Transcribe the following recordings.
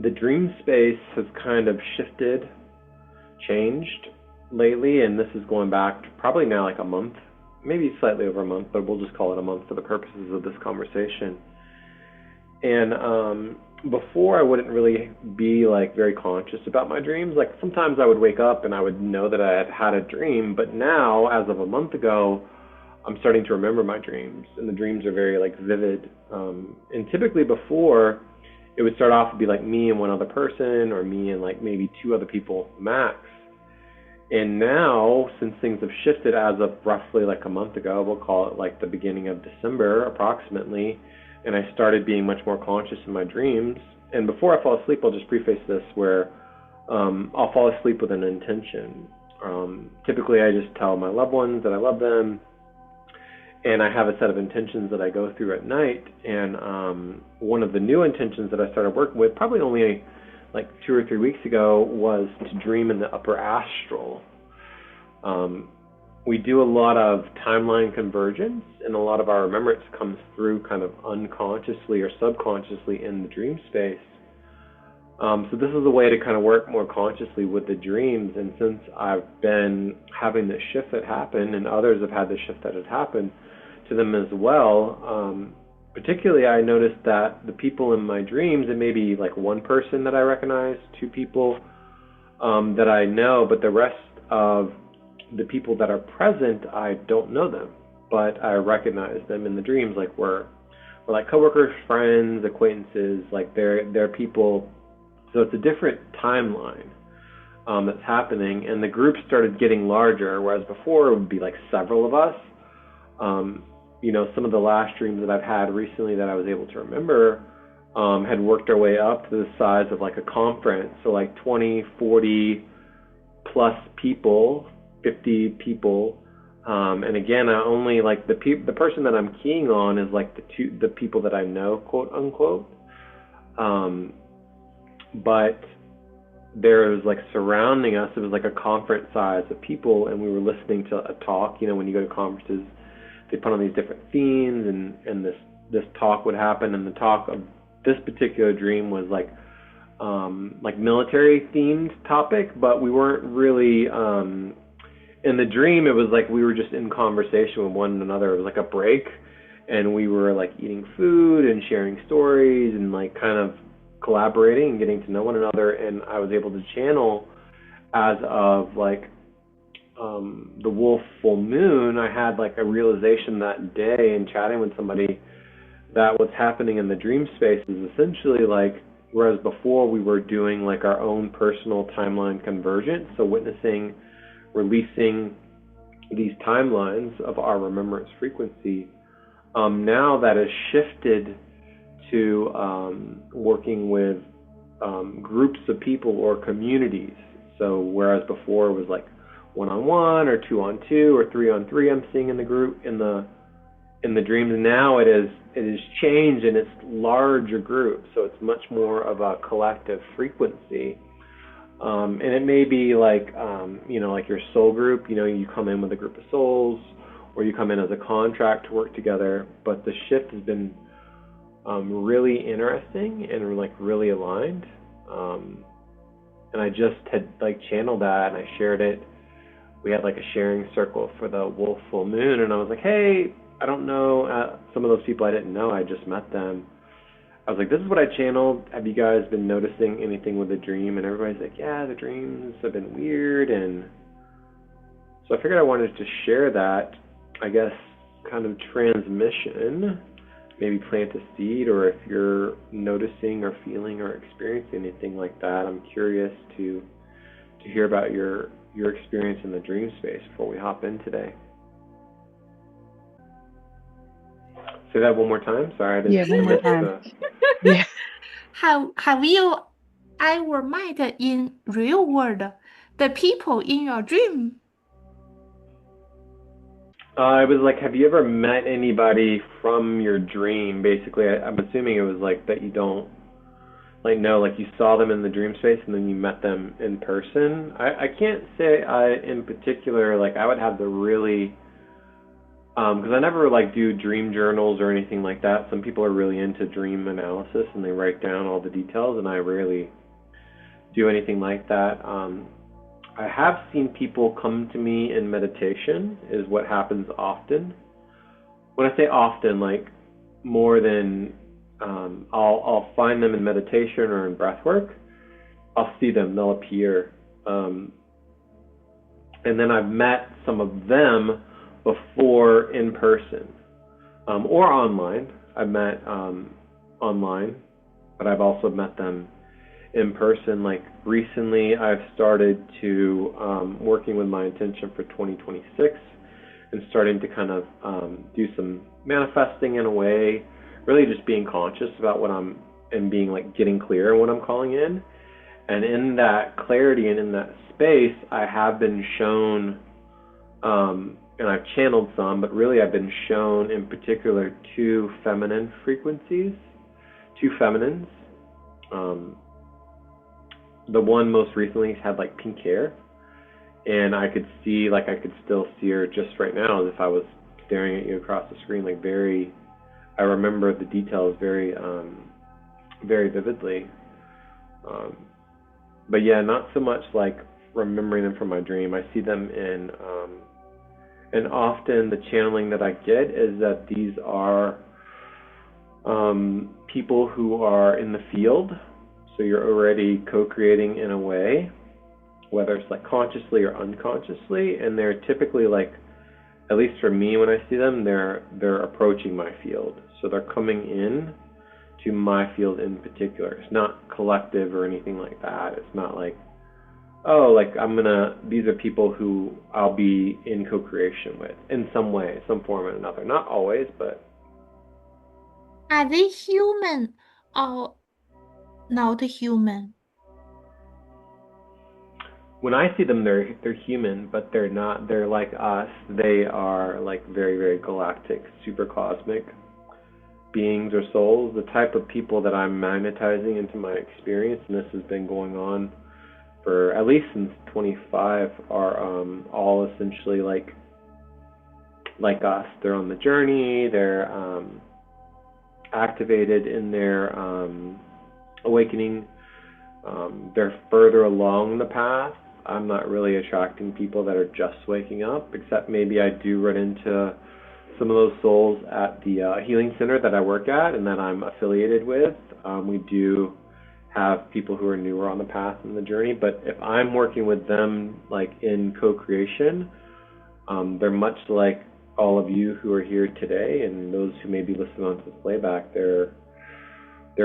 the dream space has kind of changed lately, and this is going back to probably now like a month, maybe slightly over a month, but we'll just call it a month for the purposes of this conversation. And before, I wouldn't really be like very conscious about my dreams. Like sometimes I would wake up and I would know that I had had a dream, but now, as of a month ago, I'm starting to remember my dreams, and the dreams are very like vivid. And typically before, it would start off to be like me and one other person, or me and like maybe two other people max. And now, since things have shifted as of roughly like a month ago, we'll call it like the beginning of December approximately, and I started being much more conscious in my dreams. And before I fall asleep, I'll just preface this where I'll fall asleep with an intention. Typically, I just tell my loved ones that I love them, and I have a set of intentions that I go through at night. And one of the new intentions that I started working with, probably only like 2 or 3 weeks ago, was to dream in the upper astral. We do a lot of timeline convergence, and a lot of our remembrance comes through kind of unconsciously or subconsciously in the dream space. So this is a way to kind of work more consciously with the dreams. And since I've been having this shift that happened, and others have had this shift that has happened to them as well, particularly I noticed that the people in my dreams, it may be like one person that I recognize, two people that I know, but the rest of the people that are present, I don't know them, but I recognize them in the dreams. Like we're like coworkers, friends, acquaintances, like they're people. So it's a different timeline that's happening, and the group started getting larger, whereas before it would be like several of us. Some of the last dreams that I've had recently that I was able to remember had worked our way up to the size of like a conference, so like 20, 40 plus people, 50 people, and again, I only like the person that I'm keying on is like the people that I know, quote unquote, but there's like surrounding us, it was like a conference size of people, and we were listening to a talk. When you go to conferences, they put on these different themes, and this talk would happen, and the talk of this particular dream was like military themed topic, but we weren't really in the dream. It was like we were just in conversation with one another. It was like a break, and we were like eating food and sharing stories and like kind of collaborating and getting to know one another. And I was able to channel, as of like the wolf full moon, I had like a realization that day in chatting with somebody that what's happening in the dream space is essentially like, whereas before we were doing like our own personal timeline convergence, so witnessing, releasing these timelines of our remembrance frequency, now that has shifted to working with groups of people or communities. So whereas before it was like 1-on-1 or 2-on-2 or 3-on-3, I'm seeing in the group in the dreams, now it is changed, and it's larger groups, so it's much more of a collective frequency. And it may be like like your soul group. You come in with a group of souls, or you come in as a contract to work together. But the shift has been really interesting and like really aligned. And I just had like channeled that, and I shared it. We had like a sharing circle for the wolf full moon, and I was like, hey, I don't know, some of those people I didn't know, I just met them. I was like, this is what I channeled. Have you guys been noticing anything with the dream? And everybody's like, yeah, the dreams have been weird. And so I figured I wanted to share that, I guess, kind of transmission, maybe plant a seed, or if you're noticing or feeling or experiencing anything like that, I'm curious to hear about your experience in the dream space before we hop in today. Say that one more time. Sorry, I didn't. Yeah, one more time. Yeah. Have you ever met in real world the people in your dream? It was like, have you ever met anybody from your dream? Basically, I'm assuming it was like that you don't like know, like you saw them in the dream space and then you met them in person. I can't say in particular, like I would have the really Because I never like do dream journals or anything like that. Some people are really into dream analysis and they write down all the details, and I rarely do anything like that. I have seen people come to me in meditation, is what happens often. When I say often, like more than I'll find them in meditation or in breath work. I'll see them; they'll appear, and then I've met some of them before in person or online. I've met online, but I've also met them in person. Like recently, I've started to working with my intention for 2026 and starting to kind of do some manifesting in a way, really just being conscious about what I'm and being like getting clear on what I'm calling in. And in that clarity and in that space, I have been shown, and I've channeled some, but really I've been shown in particular two feminine frequencies, two feminines. The one most recently had like pink hair, and I could see, like I could still see her just right now as if I was staring at you across the screen, like very, I remember the details very, very vividly. But yeah, not so much like remembering them from my dream. I see them in, and often the channeling that I get is that these are people who are in the field. So you're already co-creating in a way, whether it's like consciously or unconsciously, and they're typically like, at least for me when I see them, they're approaching my field. So they're coming in to my field in particular. It's not collective or anything like that. It's not like, oh, like these are people who I'll be in co-creation with in some way, some form or another. Not always, but. Are they human or not human? When I see them, they're human, but they're not. They're like us. They are like very, very galactic, super cosmic beings or souls. The type of people that I'm magnetizing into my experience, and this has been going on for at least since 25, are all essentially like us. They're on the journey. They're activated in their awakening. They're further along the path. I'm not really attracting people that are just waking up, except maybe I do run into some of those souls at the healing center that I work at and that I'm affiliated with. We do have people who are newer on the path in the journey, but if I'm working with them like in co-creation, they're much like all of you who are here today, and those who may be listening on to the playback. They're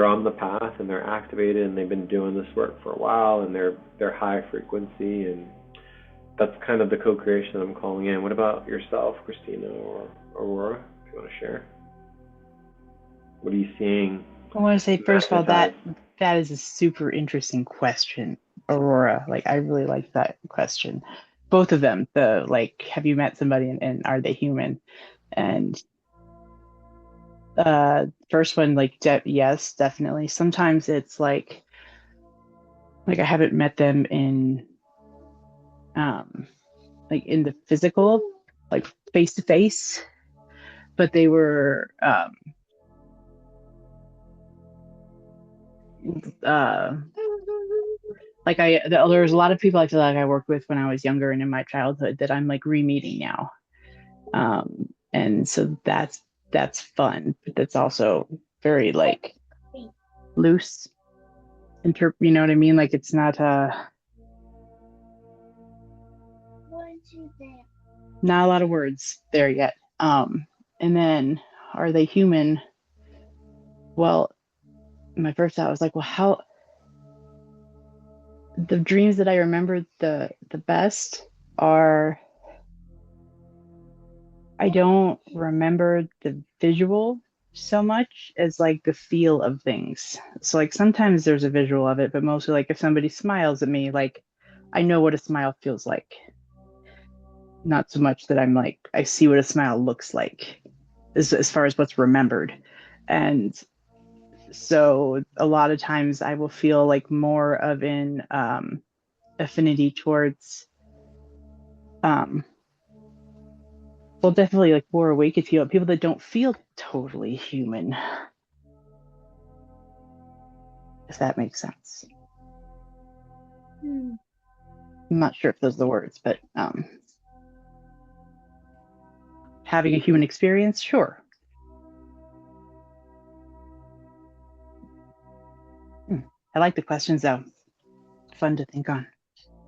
on the path and they're activated, and they've been doing this work for a while, and they're high frequency, and that's kind of the co-creation I'm calling in. What about yourself, Christina or Aurora, if you want to share? What are you seeing? I want to say, first of all, that is a super interesting question, Aurora. Like, I really like that question. Both of them, the like, have you met somebody and are they human? And first one, like, yes, definitely. Sometimes it's like I haven't met them in like in the physical, like face to face, but they were like there's a lot of people I feel like I worked with when I was younger and in my childhood that I'm like re-meeting now. And so that's fun, but that's also very like loose you know what I mean? Like it's not not a lot of words there yet. And then are they human? Well, my first thought was like, well, how the dreams that I remember the best are, I don't remember the visual so much as like the feel of things. So like sometimes there's a visual of it, but mostly like if somebody smiles at me, like I know what a smile feels like. Not so much that I'm like, I see what a smile looks like as far as what's remembered. And so a lot of times I will feel like more of an affinity towards Well, definitely like more awake if you people that don't feel totally human. If that makes sense. Hmm. I'm not sure if those are the words, but having a human experience, sure. I like the questions though. Fun to think on.